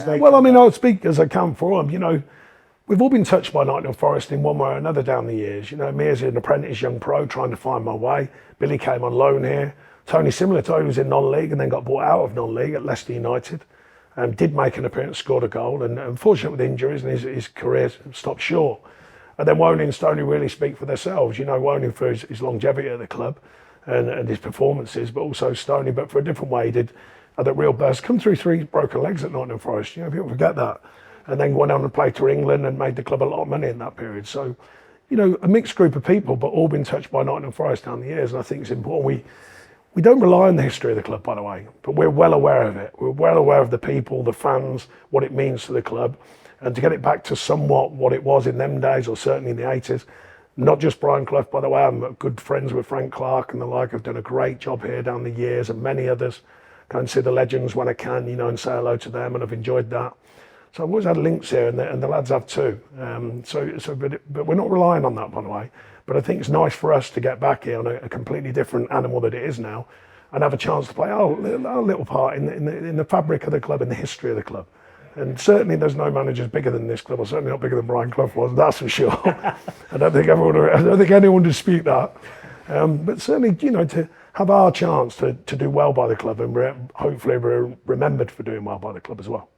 Well, I mean, I'll speak as I can for them. You know, we've all been touched by Nottingham Forest in one way or another down the years. You know, me as an apprentice young pro trying to find my way. Billy came on loan here. Tony, similar. Tony was in non-league and then got bought out of non-league at Leicester United. Did make an appearance, scored a goal, and unfortunately with injuries and his career stopped short. And then Woney and Stoney really speak for themselves. You know, Woney for his longevity at the club and his performances, but also Stoney, but for a different way. He did had that real burst, come through 3 broken legs at Nottingham Forest. You know, people forget that. And then went on and played to England and made the club a lot of money in that period. So, you know, a mixed group of people, but all been touched by Nottingham Forest down the years. And I think it's important. We don't rely on the history of the club, by the way, but we're well aware of it. We're well aware of the people, the fans, what it means to the club. And to get it back to somewhat what it was in them days, or certainly in the 80s, not just Brian Clough, by the way, I'm good friends with Frank Clark and the like. I've done a great job here down the years, and many others. Go and see the legends when I can, you know, and say hello to them, and I've enjoyed that. So I've always had links here, and the lads have too. But we're not relying on that, by the way. But I think it's nice for us to get back here on a completely different animal that it is now, and have a chance to play our little part in the fabric of the club, in the history of the club. And certainly there's no managers bigger than this club, or certainly not bigger than Brian Clough was, that's for sure. I don't think anyone would dispute that. But certainly, you know, to have our chance to do well by the club, and hopefully we're remembered for doing well by the club as well.